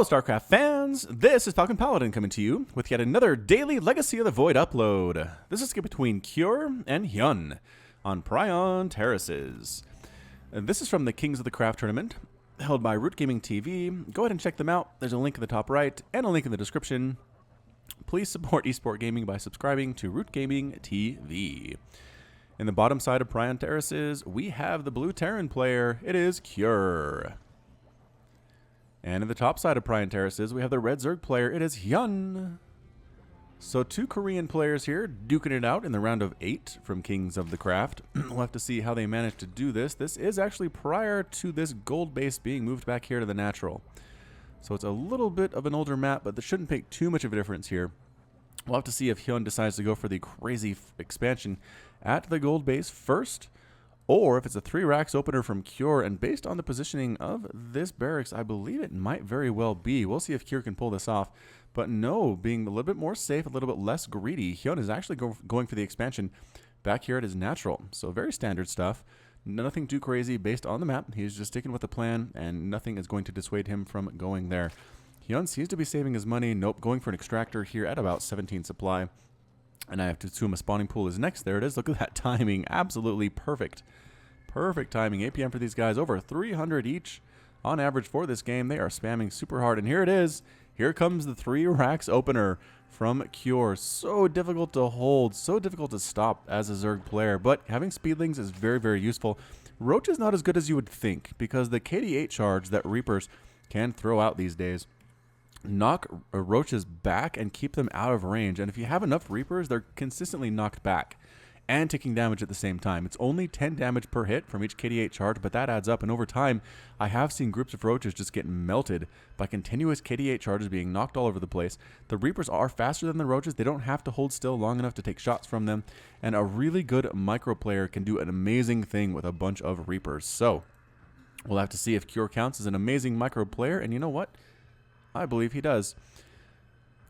Hello, StarCraft fans! This is Falcon Paladin coming to you with yet another daily Legacy of the Void upload. This is between Cure and HyuN on Prion Terraces. This is from the Kings of the Craft tournament held by Root Gaming TV. Go ahead and check them out. There's a link in the top right and a link in the description. Please support eSport Gaming by subscribing to Root Gaming TV. In the bottom side of Prion Terraces, we have the blue Terran player. It is Cure. And in the top side of Prion Terraces, we have the red Zerg player. It is HyuN. So two Korean players here duking it out in the round of 8 from Kings of the Craft. We'll have to see how they managed to do this. This is actually prior to this gold base being moved back here to the natural. So it's a little bit of an older map, but this shouldn't make too much of a difference here. We'll have to see if HyuN decides to go for the crazy expansion at the gold base first, or if it's a 3 racks opener from Cure. And based on the positioning of this barracks, I believe it might very well be. We'll see if Cure can pull this off. But no, being a little bit more safe, a little bit less greedy, HyuN is actually going for the expansion back here at his natural. So very standard stuff. Nothing too crazy based on the map. He's just sticking with the plan, and nothing is going to dissuade him from going there. HyuN seems to be saving his money. Nope, going for an extractor here at about 17 supply. And I have to assume a spawning pool is next. There it is. Look at that timing. Absolutely perfect. Perfect timing. APM for these guys. Over 300 each on average for this game. They are spamming super hard. And here it is. Here comes the 3 racks opener from Cure. So difficult to hold. So difficult to stop as a Zerg player. But having speedlings is very, very useful. Roach is not as good as you would think, because the KD8 charge that Reapers can throw out these days knock roaches back and keep them out of range. And if you have enough Reapers, they're consistently knocked back and taking damage at the same time. It's only 10 damage per hit from each KD8 charge, but that adds up. And over time, I have seen groups of roaches just get melted by continuous KD8 charges being knocked all over the place. The Reapers are faster than the roaches. They don't have to hold still long enough to take shots from them. And a really good micro player can do an amazing thing with a bunch of Reapers. So we'll have to see if Cure counts as an amazing micro player. And you know what? I believe he does.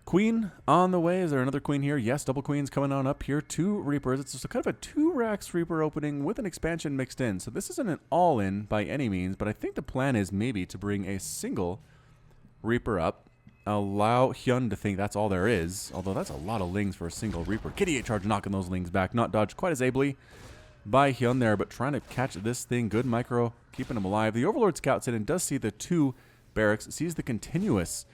Queen on the way. Is there another queen here? Yes, double queens coming on up here. 2 Reapers. It's just a kind of a 2 racks Reaper opening with an expansion mixed in. So this isn't an all-in by any means, but I think the plan is maybe to bring a single Reaper up. Allow HyuN to think that's all there is, although that's a lot of lings for a single Reaper. KD8 charge knocking those lings back. Not dodged quite as ably by HyuN there, but trying to catch this thing. Good micro, keeping him alive. The Overlord scouts in and does see the 2 barracks, sees the continuous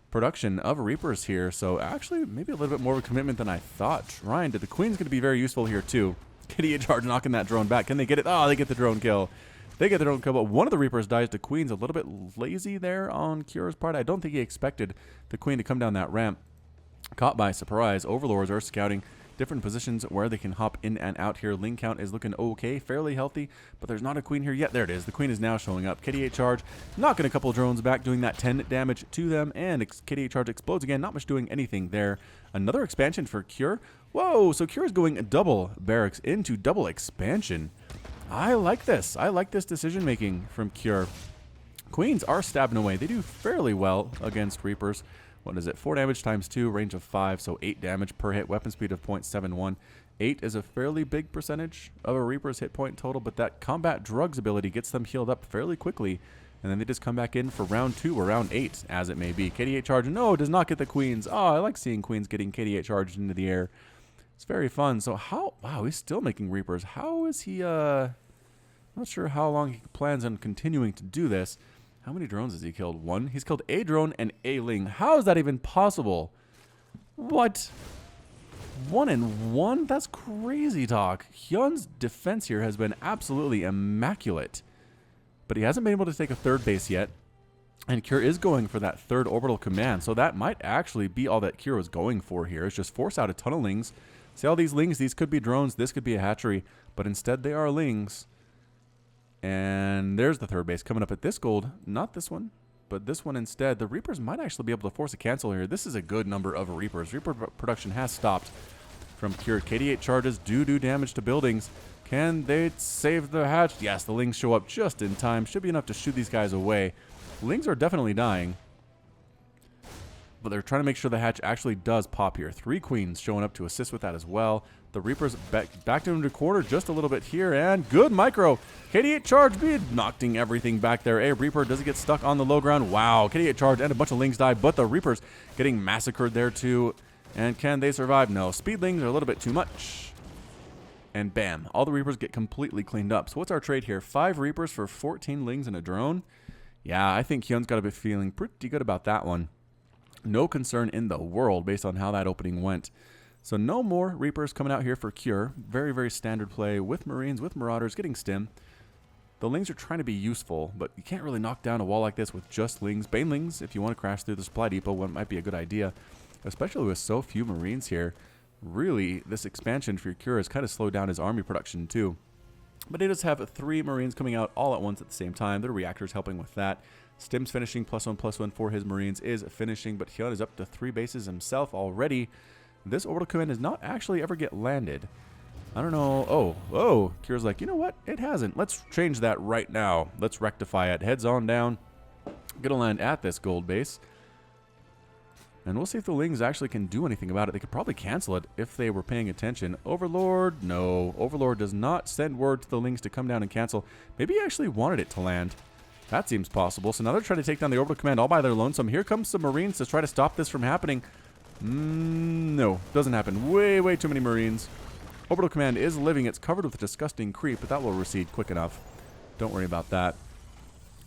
production of Reapers here, so actually maybe a little bit more of a commitment than I thought. Trying to, the Queen's going to be very useful here too. KD8 charge knocking that drone back. Can they get it? Oh, they get the drone kill. They get the drone kill, but one of the Reapers dies. The Queen's a little bit lazy there on Cure's part. I don't think he expected the Queen to come down that ramp. Caught by surprise. Overlords are scouting different positions where they can hop in and out here. Ling count is looking okay, fairly healthy, but there's not a queen here yet. There it is. The queen is now showing up. KD8 charge, knocking a couple drones back, doing that 10 damage to them, and KD8 charge explodes again. Not much doing anything there. Another expansion for Cure. Whoa, so Cure is going double barracks into double expansion. I like this. I like this decision making from Cure. Queens are stabbing away. They do fairly well against Reapers. What is it? 4 damage times 2, range of 5, so 8 damage per hit, weapon speed of 0.71. 8 is a fairly big percentage of a Reaper's hit point total, but that combat drugs ability gets them healed up fairly quickly, and then they just come back in for round 2 or round 8, as it may be. KD8 charge, no, does not get the queens. Oh, I like seeing queens getting KD8 charged into the air. It's very fun. So how, wow, he's still making Reapers. How is he, not sure how long he plans on continuing to do this. How many drones has he killed? 1? He's killed a drone and a ling. How is that even possible? What? 1 and 1? That's crazy talk. HyuN's defense here has been absolutely immaculate. But he hasn't been able to take a 3rd base yet. And Cure is going for that 3rd orbital command. So that might actually be all that Cure was going for here. Is just force out a ton of lings. See all these lings? These could be drones. This could be a hatchery. But instead they are lings. And there's the 3rd base coming up at this gold. Not this one, but this one instead. The Reapers might actually be able to force a cancel here. This is a good number of Reapers. Reaper production has stopped from Cure. KD8 charges do damage to buildings. Can they save the hatch? Yes, the lings show up just in time. Should be enough to shoot these guys away. Lings are definitely dying, but they're trying to make sure the hatch actually does pop here. 3 queens showing up to assist with that as well. The Reapers backed into the corner just a little bit here, and good micro. KD8 charge speed, knocking everything back there. A Reaper does get stuck on the low ground. Wow, KD8 charge and a bunch of Lings die, but the Reapers getting massacred there too. And can they survive? No, Speedlings are a little bit too much. And bam, all the Reapers get completely cleaned up. So what's our trade here? 5 Reapers for 14 Lings and a drone. Yeah, I think HyuN's got to be feeling pretty good about that one. No concern in the world based on how that opening went. So no more Reapers coming out here for Cure. Very, very standard play with Marines, with Marauders, getting stim. The Lings are trying to be useful, but you can't really knock down a wall like this with just Lings. Banelings, if you want to crash through the supply depot, one might be a good idea, especially with so few Marines here. Really, this expansion for Cure has kind of slowed down his army production too. But he does have 3 Marines coming out all at once at the same time. The reactors helping with that. Stim's finishing, +1/+1 for his Marines is finishing, but HyuN is up to 3 bases himself already. This orbital command does not actually ever get landed. I don't know. Oh, Cure's like, you know what? It hasn't. Let's change that right now. Let's rectify it. Heads on down. Gonna land at this gold base. And we'll see if the Lings actually can do anything about it. They could probably cancel it if they were paying attention. Overlord? No. Overlord does not send word to the Lings to come down and cancel. Maybe he actually wanted it to land. That seems possible. So now they're trying to take down the orbital command all by their lonesome. Here comes some Marines to try to stop this from happening. No, doesn't happen. Way too many Marines. Orbital command is living. It's covered with disgusting creep, but that will recede quick enough. Don't worry about that.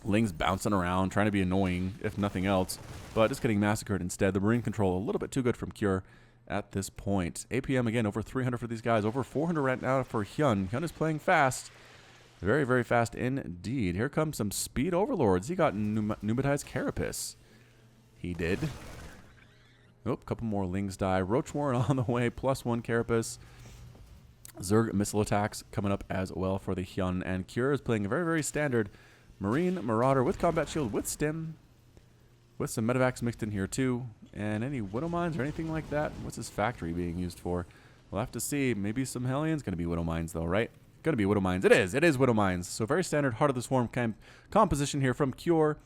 Lings bouncing around, trying to be annoying, if nothing else, but just getting massacred instead. The Marine control a little bit too good from Cure at this point. APM again, over 300 for these guys, over 400 right now for HyuN. HyuN is playing fast. Very, very fast indeed. Here comes some speed overlords. He got pneumatized Carapace. He did. Oh, a couple more Lings die. Roach Warren on the way, +1 Carapace. Zerg missile attacks coming up as well for the HyuN. And Cure is playing a very, very standard Marine Marauder with combat shield, with stim, with some medevacs mixed in here too. And any Widow Mines or anything like that? What's this factory being used for? We'll have to see. Maybe some Hellions. Going to be Widow Mines though, right? Going to be Widow Mines. It is Widow Mines. So very standard Heart of the Swarm composition here from Cure.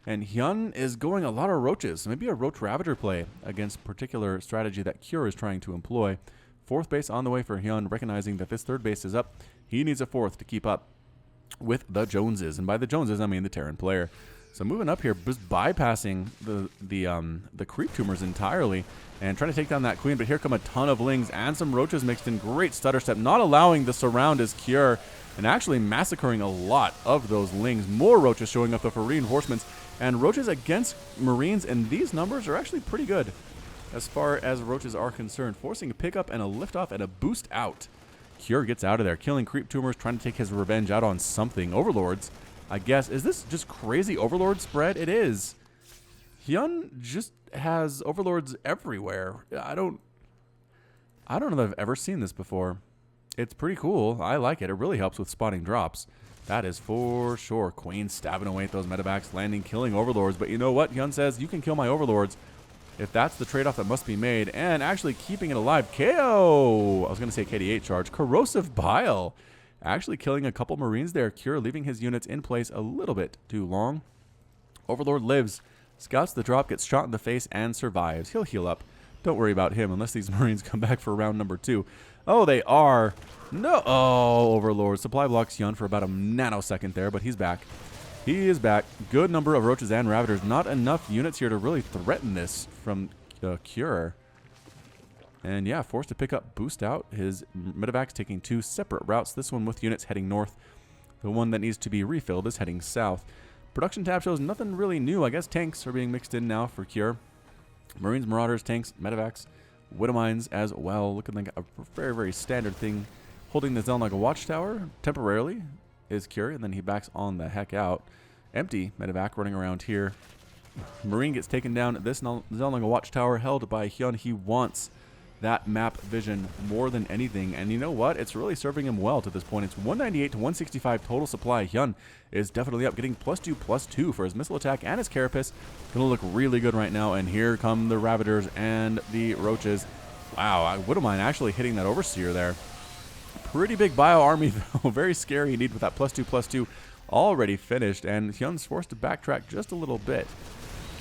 And HyuN is going a lot of Roaches. Maybe a Roach Ravager play against particular strategy that Cure is trying to employ. 4th base on the way for HyuN, recognizing that this 3rd base is up. He needs a 4th to keep up with the Joneses. And by the Joneses, I mean the Terran player. So moving up here, just bypassing the creep tumors entirely and trying to take down that queen. But here come a ton of Lings and some Roaches mixed in. Great stutter step, not allowing the surround as Cure and actually massacring a lot of those Lings. More Roaches showing up for reinforcements. And Roaches against Marines in these numbers are actually pretty good as far as Roaches are concerned. Forcing a pickup and a liftoff and a boost out. Cure gets out of there, killing creep tumors, trying to take his revenge out on something. Overlords, I guess. Is this just crazy Overlord spread? It is. HyuN just has Overlords everywhere. I don't know that I've ever seen this before. It's pretty cool. I like it. It really helps with spotting drops. That is for sure. Queen stabbing away at those medevacs, landing, killing Overlords. But you know what? HyuN says, you can kill my Overlords if that's the trade-off that must be made. And actually keeping it alive. KO! I was going to say KD8 charge. Corrosive Bile. Actually killing a couple Marines there. Cure leaving his units in place a little bit too long. Overlord lives. Scouts the drop, gets shot in the face, and survives. He'll heal up. Don't worry about him unless these Marines come back for round number 2. Oh, they are. No. Oh, Overlord. Supply blocks HyuN for about a nanosecond there, but he's back. He is back. Good number of Roaches and Ravagers. Not enough units here to really threaten this from Cure. And yeah, forced to pick up, boost out. His medevacs taking 2 separate routes. This one with units heading north. The one that needs to be refilled is heading south. Production tab shows nothing really new. I guess tanks are being mixed in now for Cure. Marines, Marauders, tanks, medevacs, Widow Mines as well. Looking like a very, very standard thing. Holding the Zelnaga Watchtower temporarily is Cure, and then he backs on the heck out. Empty medevac running around here. Marine gets taken down. This Zelnaga Watchtower held by HyuN. He wants that map vision more than anything, and you know what? It's really serving him well to this point. It's 198 to 165 total supply. HyuN is definitely up, getting +2/+2 for his missile attack and his Carapace. Gonna look really good right now, and here come the Ravagers and the Roaches. Wow, Widow Mine actually hitting that Overseer there. Pretty big bio army though. Very scary indeed with that +2/+2 already finished, and HyuN's forced to backtrack just a little bit.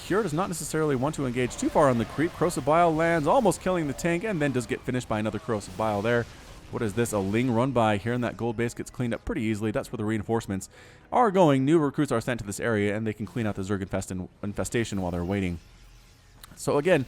Cure does not necessarily want to engage too far on the creep. Corrosive Bile lands, almost killing the tank, and then does get finished by another Corrosive Bile there. What is this? A Ling run by here, and that gold base gets cleaned up pretty easily. That's where the reinforcements are going. New recruits are sent to this area, and they can clean out the Zerg infestation while they're waiting. So again,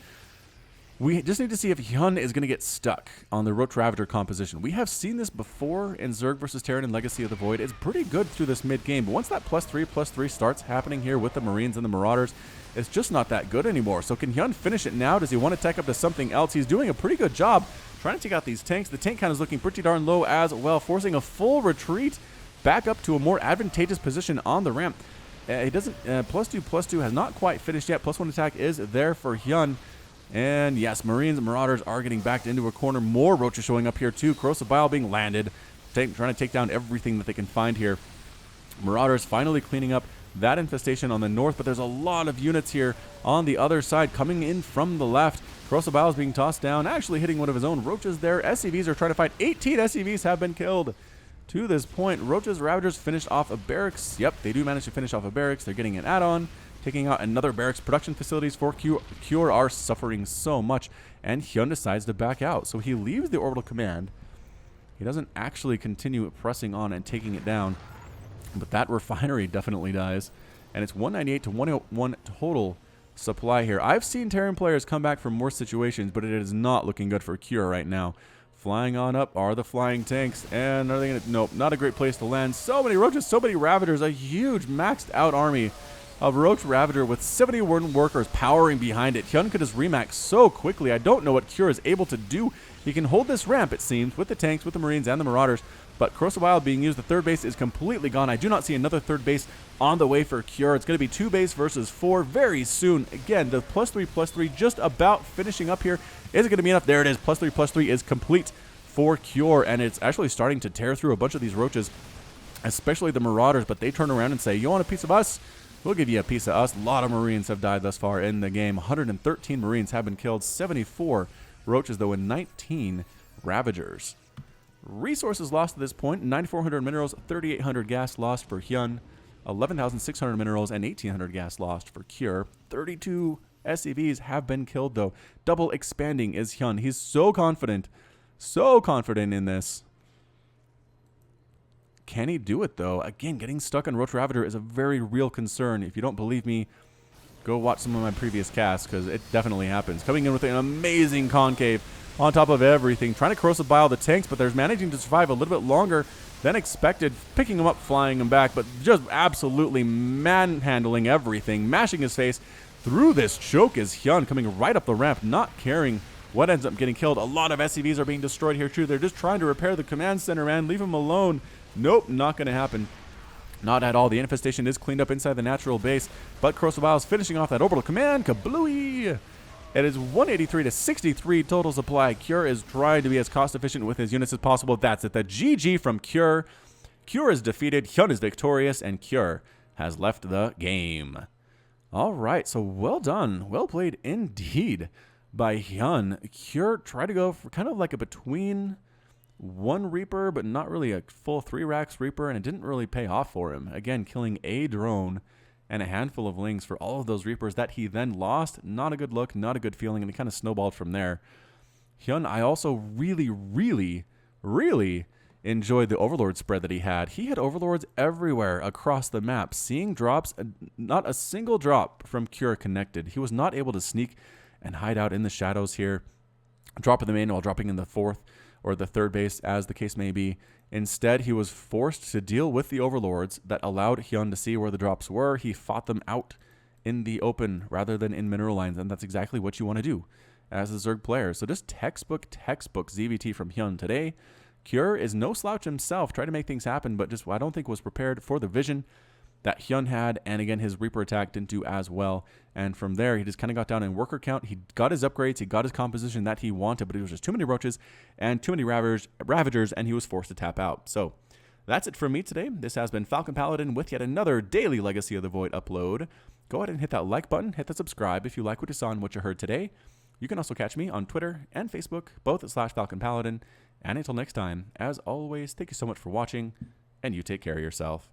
we just need to see if HyuN is going to get stuck on the Roach Ravager composition. We have seen this before in Zerg versus Terran and Legacy of the Void. It's pretty good through this mid-game, but once that +3/+3 starts happening here with the Marines and the Marauders, it's just not that good anymore. So can HyuN finish it now? Does he want to tech up to something else? He's doing a pretty good job trying to take out these tanks. The tank count is looking pretty darn low as well, forcing a full retreat back up to a more advantageous position on the ramp. He doesn't, +2/+2 has not quite finished yet. +1 attack is there for HyuN. And yes, Marines and Marauders are getting backed into a corner. More Roaches showing up here too. Corrosive Bile being landed. Trying to take down everything that they can find here. Marauders finally cleaning up that infestation on the north, but there's a lot of units here on the other side coming in from the left. Corrosive Bile is being tossed down, actually hitting one of his own Roaches there. SCVs are trying to fight. 18 SCVs have been killed to this point. Roaches, Ravagers finished off a barracks. Yep, they do manage to finish off a barracks. They're getting an add-on. Taking out another barracks. Production facilities for Cure are suffering so much, and HyuN decides to back out. So he leaves the orbital command. He doesn't actually continue pressing on and taking it down, but that refinery definitely dies, and it's 198 to 101 total supply here. I've seen Terran players come back from worse situations, but it is not looking good for Cure right now. Flying on up are the flying tanks, and are they gonna? Nope, not a great place to land. So many Roaches, so many Ravagers, a huge maxed out army of Roach Ravager with 71 workers powering behind it. HyuN could just remax so quickly. I don't know what Cure is able to do. He can hold this ramp, it seems, with the tanks, with the Marines, and the Marauders, but Corrosive Bile being used. The third base is completely gone. I do not see another third base on the way for Cure. It's going to be 2 base versus 4 very soon. Again, the +3/+3 just about finishing up here. Is it going to be enough? There it is. +3/+3 is complete for Cure, and it's actually starting to tear through a bunch of these Roaches, especially the Marauders, but they turn around and say, you want a piece of us? We'll give you a piece of us. A lot of Marines have died thus far in the game. 113 Marines have been killed. 74 Roaches, though, and 19 Ravagers. Resources lost at this point. 9,400 minerals, 3,800 gas lost for HyuN. 11,600 minerals and 1,800 gas lost for Cure. 32 SCVs have been killed, though. Double expanding is HyuN. He's so confident in this. Can he do it, though? Again, getting stuck on Roach Ravager is a very real concern. If you don't believe me, go watch some of my previous casts, because it definitely happens. Coming in with an amazing concave on top of everything. Trying to Corrosive Bile the tanks, but they're managing to survive a little bit longer than expected. Picking them up, flying them back, but just absolutely manhandling everything. Mashing his face through this choke is HyuN, coming right up the ramp, not caring what ends up getting killed. A lot of SCVs are being destroyed here, too. They're just trying to repair the command center, man. Leave them alone. Nope, not going to happen. Not at all. The infestation is cleaned up inside the natural base, but Corrosive Bile is finishing off that orbital command. Kablooey! It is 183 to 63 total supply. Cure is trying to be as cost efficient with his units as possible. That's it. The GG from Cure. Cure is defeated. HyuN is victorious, and Cure has left the game. All right, so well done. Well played indeed by HyuN. Cure tried to go for kind of like a between one Reaper, but not really a full 3 racks Reaper, and it didn't really pay off for him. Again, killing a drone and a handful of Lings for all of those Reapers that he then lost. Not a good look, not a good feeling, and it kind of snowballed from there. HyuN, I also really enjoyed the Overlord spread that he had. He had Overlords everywhere across the map, seeing drops, not a single drop from Cure connected. He was not able to sneak and hide out in the shadows here, dropping them in while dropping in the 4th or the 3rd base, as the case may be. Instead, he was forced to deal with the Overlords that allowed HyuN to see where the drops were. He fought them out in the open rather than in mineral lines, and that's exactly what you want to do as a Zerg player. So just textbook ZVT from HyuN today. Cure is no slouch himself, tried to make things happen, but just I don't think was prepared for the vision that HyuN had, and again, his Reaper attack didn't do as well. And from there, he just kind of got down in worker count. He got his upgrades, he got his composition that he wanted, but it was just too many Roaches and too many Ravagers, and he was forced to tap out. So that's it from me today. This has been Falcon Paladin with yet another daily Legacy of the Void upload. Go ahead and hit that like button, hit the subscribe if you like what you saw and what you heard today. You can also catch me on Twitter and Facebook, both at /Falcon Paladin. And until next time, as always, thank you so much for watching, and you take care of yourself.